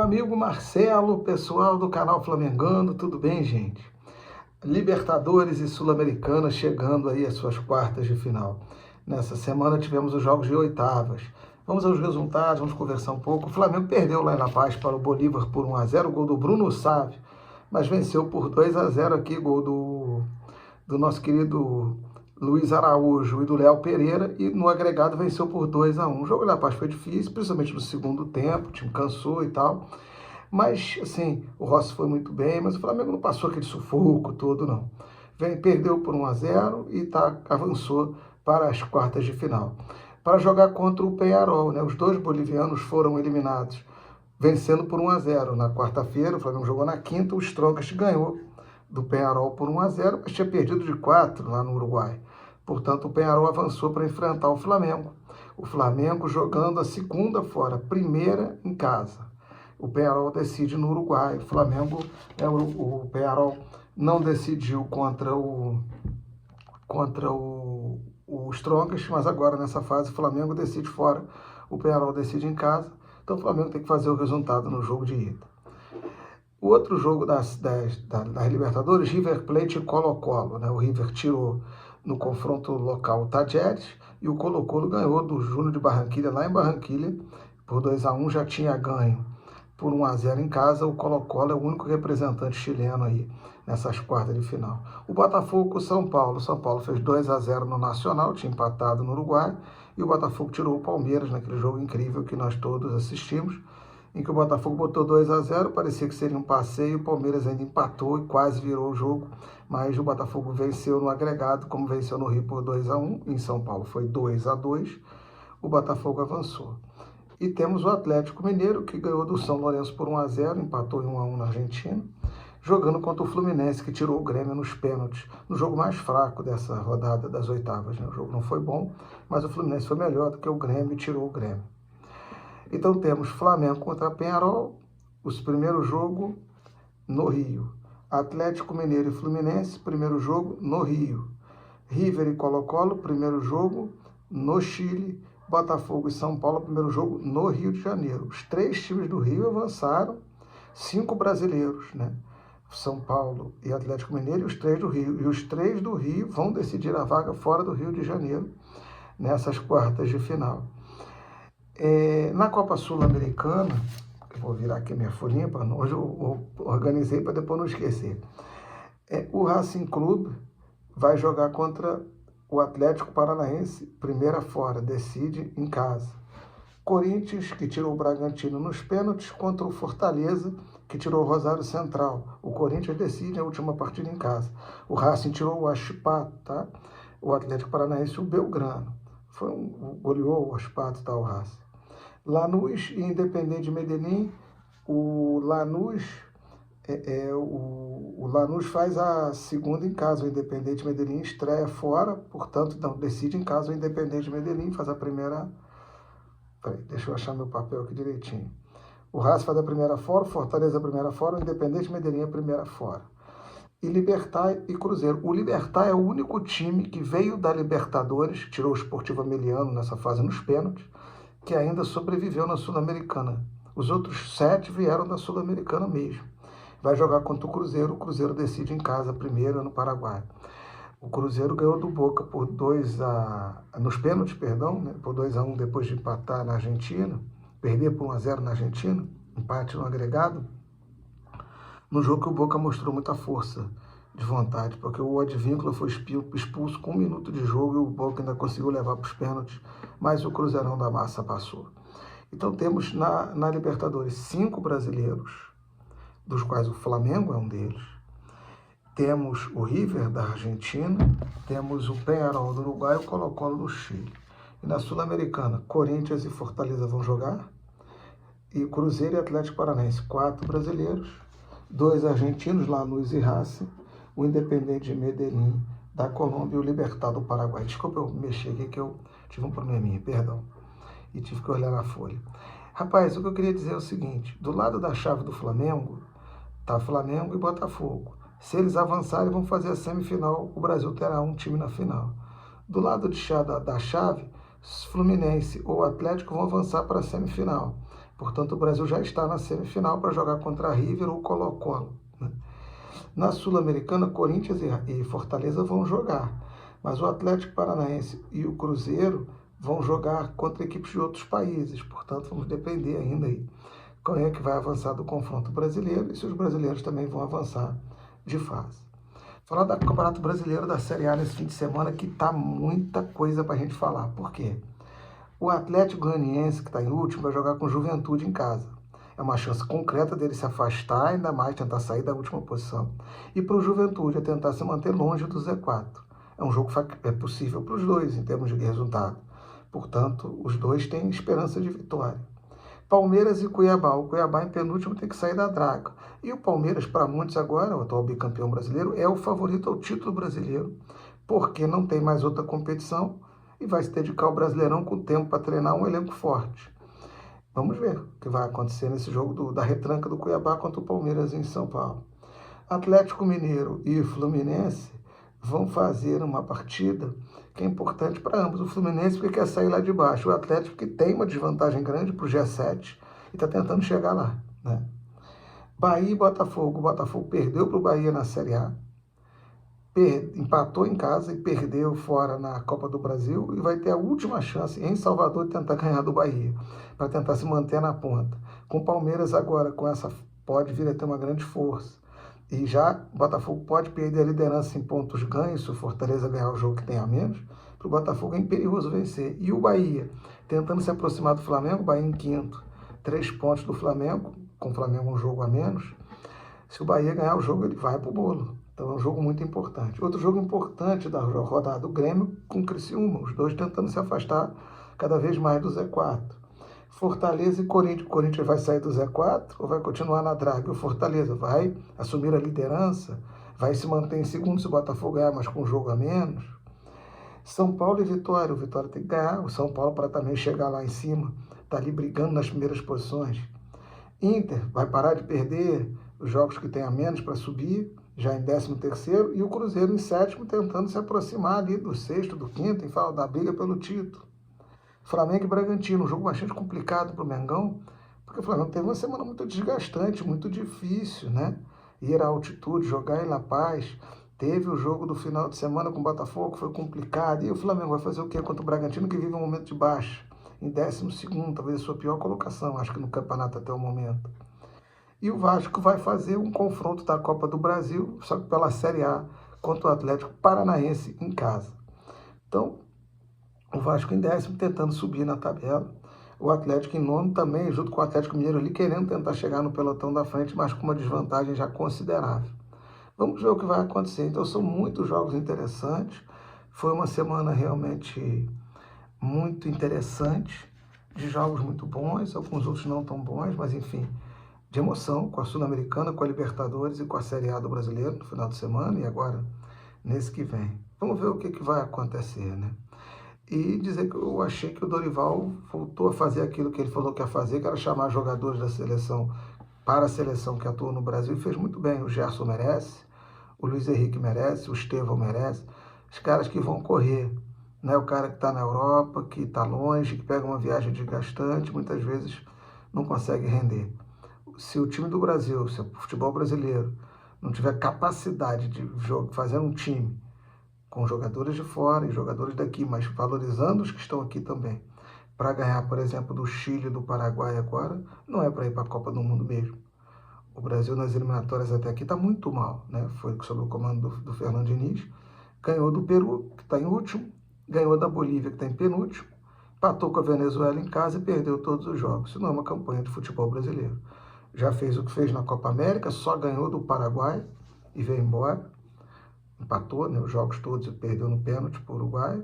amigo Marcelo, pessoal do canal Flamengando, tudo bem, gente? Libertadores e Sul-Americana chegando aí às suas quartas de final. Nessa semana tivemos os jogos de oitavas. Vamos aos resultados, vamos conversar um pouco. O Flamengo perdeu lá em La Paz para o Bolívar por 1-0, gol do Bruno Sávio, mas venceu por 2-0 aqui, gol do nosso querido Luiz Araújo e do Léo Pereira, e no agregado venceu por 2-1. O jogo em La Paz foi difícil, principalmente no segundo tempo, o time cansou e tal, mas assim, o Rossi foi muito bem, mas o Flamengo não passou aquele sufoco todo, não. Perdeu por 1-0 e avançou para as quartas de final. Para jogar contra o Peñarol, né? Os dois bolivianos foram eliminados, vencendo por 1-0. Na quarta-feira, o Flamengo jogou na quinta, o Strongest ganhou do Peñarol por 1-0, mas tinha perdido de 4 lá no Uruguai. Portanto, o Peñarol avançou para enfrentar o Flamengo. O Flamengo jogando a segunda fora, primeira em casa. O Peñarol decide no Uruguai. O Flamengo, o Peñarol não decidiu contra o Strongest, mas agora nessa fase o Flamengo decide fora, o Peñarol decide em casa. Então o Flamengo tem que fazer o resultado no jogo de ida. O outro jogo das Libertadores, River Plate e Colo-Colo, né? O River tirou no confronto local o Tajeres e o Colo-Colo ganhou do Júnior de Barranquilla, lá em Barranquilla, por 2-1, já tinha ganho por 1-0 em casa. O Colo-Colo é o único representante chileno aí nessas quartas de final. O Botafogo com o São Paulo. O São Paulo fez 2-0 no Nacional, tinha empatado no Uruguai, e o Botafogo tirou o Palmeiras naquele jogo incrível que nós todos assistimos, em que o Botafogo botou 2-0, parecia que seria um passeio, o Palmeiras ainda empatou e quase virou o jogo, mas o Botafogo venceu no agregado, como venceu no Rio por 2-1, em São Paulo foi 2-2, o Botafogo avançou. E temos o Atlético Mineiro, que ganhou do São Lourenço por 1-0, empatou em 1-1 na Argentina, jogando contra o Fluminense, que tirou o Grêmio nos pênaltis, no jogo mais fraco dessa rodada das oitavas, né? O jogo não foi bom, mas o Fluminense foi melhor do que o Grêmio e tirou o Grêmio. Então temos Flamengo contra Peñarol, os primeiros jogo no Rio. Atlético Mineiro e Fluminense, primeiro jogo no Rio. River e Colo-Colo, primeiro jogo no Chile. Botafogo e São Paulo, primeiro jogo no Rio de Janeiro. Os 3 times do Rio avançaram, 5 brasileiros, né? São Paulo e Atlético Mineiro, e os 3 do Rio. E os 3 do Rio vão decidir a vaga fora do Rio de Janeiro, nessas quartas de final. Na Copa Sul-Americana, eu vou virar aqui minha folhinha, hoje eu organizei para depois não esquecer. O Racing Clube vai jogar contra o Atlético Paranaense, primeira fora, decide em casa. Corinthians, que tirou o Bragantino nos pênaltis, contra o Fortaleza, que tirou o Rosário Central. O Corinthians decide a última partida em casa. O Racing tirou o Achipato, tá? O Atlético Paranaense, o Belgrano. Goleou o Achipato, tá, o Racing. Lanús e Independiente Medellín. O Lanús faz a segunda em casa, o Independiente Medellín estreia fora, portanto, não, decide em casa o Independiente Medellín, faz a primeira... Peraí, deixa eu achar meu papel aqui direitinho. O Racing faz a primeira fora, o Fortaleza a primeira fora, o Independiente Medellín a primeira fora. E Libertad e Cruzeiro. O Libertad é o único time que veio da Libertadores, tirou o Sportivo Emiliano nessa fase nos pênaltis, que ainda sobreviveu na Sul-Americana. Os outros 7 vieram da Sul-Americana mesmo. Vai jogar contra o Cruzeiro decide em casa, primeiro no Paraguai. O Cruzeiro ganhou do Boca por nos pênaltis, perdão, né, por 2-1 depois de empatar na Argentina, perder por 1-0 na Argentina, empate no agregado, no jogo que o Boca mostrou muita força de vontade, porque o Advíncula foi expulso com 1 minuto de jogo e o Boca ainda conseguiu levar para os pênaltis, mas o Cruzeirão da Massa passou. Então temos na Libertadores 5 brasileiros, dos quais o Flamengo é um deles. Temos o River da Argentina, temos o Peñarol do Uruguai e o Colo-Colo do Chile. E na Sul-Americana, Corinthians e Fortaleza vão jogar, e Cruzeiro e Atlético Paranaense, 4 brasileiros, 2 argentinos, Lanús e Racing, o Independiente Medellín da Colômbia e o Libertad do Paraguai. Desculpa eu mexer aqui que eu tive um probleminha, perdão, e tive que olhar na folha. Rapaz, o que eu queria dizer é o seguinte, do lado da chave do Flamengo, tá Flamengo e Botafogo. Se eles avançarem, vão fazer a semifinal, o Brasil terá um time na final. Do lado da chave, Fluminense ou Atlético vão avançar para a semifinal. Portanto, o Brasil já está na semifinal para jogar contra a River ou Colo-Colo, né? Na Sul-Americana, Corinthians e Fortaleza vão jogar, mas o Atlético Paranaense e o Cruzeiro vão jogar contra equipes de outros países. Portanto, vamos depender ainda aí quem é que vai avançar do confronto brasileiro e se os brasileiros também vão avançar de fase. Falar do Campeonato Brasileiro da Série A nesse fim de semana, que tá muita coisa para a gente falar. Por quê? O Atlético Goianiense, que está em último, vai jogar com o Juventude em casa. É uma chance concreta dele se afastar, ainda mais tentar sair da última posição. E para o Juventude é tentar se manter longe do Z4. É um jogo que é possível para os dois em termos de resultado. Portanto, os dois têm esperança de vitória. Palmeiras e Cuiabá. O Cuiabá em penúltimo tem que sair da draga. E o Palmeiras, para muitos agora, o atual bicampeão brasileiro, é o favorito ao título brasileiro, porque não tem mais outra competição e vai se dedicar ao Brasileirão com tempo para treinar um elenco forte. Vamos ver o que vai acontecer nesse jogo da retranca do Cuiabá contra o Palmeiras em São Paulo. Atlético Mineiro e Fluminense vão fazer uma partida que é importante para ambos. O Fluminense porque quer sair lá de baixo. O Atlético que tem uma desvantagem grande para o G7 e está tentando chegar lá, né? Bahia e Botafogo. O Botafogo perdeu para o Bahia na Série A. Empatou em casa e perdeu fora na Copa do Brasil e vai ter a última chance em Salvador de tentar ganhar do Bahia, para tentar se manter na ponta. Com o Palmeiras agora, com essa, pode vir a ter uma grande força. E já o Botafogo pode perder a liderança em pontos ganhos, se o Fortaleza ganhar o jogo que tem a menos. Para o Botafogo é imperioso vencer. E o Bahia, tentando se aproximar do Flamengo, o Bahia em quinto, 3 pontos do Flamengo, com o Flamengo um jogo a menos. Se o Bahia ganhar o jogo, ele vai para o bolo. Então é um jogo muito importante. Outro jogo importante da rodada, o Grêmio com o Criciúma, os dois tentando se afastar cada vez mais do Z4. Fortaleza e Corinthians. O Corinthians vai sair do Z4 ou vai continuar na draga? O Fortaleza vai assumir a liderança, vai se manter em segundo se o Botafogo ganhar, mas com um jogo a menos. São Paulo e Vitória. O Vitória tem que ganhar. O São Paulo para também chegar lá em cima. Está ali brigando nas primeiras posições. Inter vai parar de perder os jogos que tem a menos para subir, já em 13º, e o Cruzeiro em 7º, tentando se aproximar ali do 6º, do 5º, em falar da briga pelo título. Flamengo e Bragantino, um jogo bastante complicado para o Mengão, porque o Flamengo teve uma semana muito desgastante, muito difícil, né? Ir à altitude, jogar em La Paz. Teve o jogo do final de semana com o Botafogo, que foi complicado. E o Flamengo vai fazer o quê contra o Bragantino, que vive um momento de baixa? Em 12º, talvez a sua pior colocação, acho que no campeonato até o momento. E o Vasco vai fazer um confronto da Copa do Brasil, só que pela Série A, contra o Atlético Paranaense em casa. Então, o Vasco em 10º tentando subir na tabela. O Atlético em 9º também, junto com o Atlético Mineiro ali, querendo tentar chegar no pelotão da frente, mas com uma desvantagem já considerável. Vamos ver o que vai acontecer. Então, são muitos jogos interessantes. Foi uma semana realmente muito interessante, de jogos muito bons, alguns outros não tão bons, mas enfim, de emoção, com a Sul-Americana, com a Libertadores e com a Série A do Brasileiro no final de semana e agora nesse que vem. Vamos ver o que vai acontecer, né? E dizer que eu achei que o Dorival voltou a fazer aquilo que ele falou que ia fazer, que era chamar jogadores da seleção para a seleção que atuou no Brasil e fez muito bem. O Gerson merece, o Luiz Henrique merece, o Estevão merece, os caras que vão correr, né? O cara que está na Europa, que está longe, que pega uma viagem desgastante, muitas vezes não consegue render. Se o time do Brasil, se o futebol brasileiro não tiver capacidade de fazer um time com jogadores de fora e jogadores daqui, mas valorizando os que estão aqui também, para ganhar, por exemplo, do Chile e do Paraguai agora, não é para ir para a Copa do Mundo mesmo. O Brasil nas eliminatórias até aqui está muito mal, né? Foi sob o comando do Fernando Diniz, ganhou do Peru, que está em último, ganhou da Bolívia, que está em penúltimo, empatou com a Venezuela em casa e perdeu todos os jogos. Isso não é uma campanha de futebol brasileiro. Já fez o que fez na Copa América, só ganhou do Paraguai e veio embora. Empatou, né, os jogos todos e perdeu no pênalti para o Uruguai.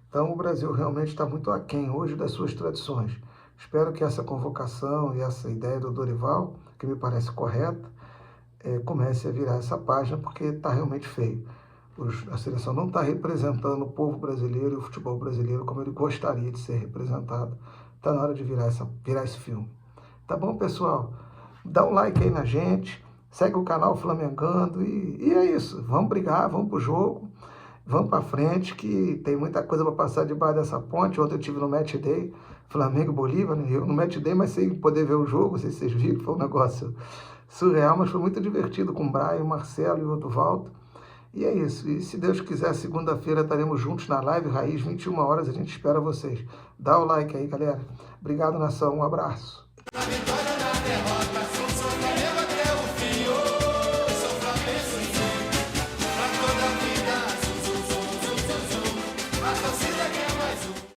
Então o Brasil realmente está muito aquém hoje das suas tradições. Espero que essa convocação e essa ideia do Dorival, que me parece correta, comece a virar essa página, porque está realmente feio. A seleção não está representando o povo brasileiro e o futebol brasileiro como ele gostaria de ser representado. Está na hora de virar esse filme. Tá bom, pessoal? Dá um like aí na gente, segue o canal Flamengando e é isso. Vamos brigar, vamos pro jogo, vamos para frente, que tem muita coisa para passar debaixo dessa ponte. Ontem eu tive no Match Day, Flamengo e Bolívar, né? Eu no match day, mas sem poder ver o jogo, não sei se vocês viram, foi um negócio surreal, mas foi muito divertido com o Brian, o Marcelo e o Oduvaldo. E é isso. E se Deus quiser, segunda-feira estaremos juntos na live Raiz, 21 horas, a gente espera vocês. Dá o like aí, galera. Obrigado, nação. Um abraço.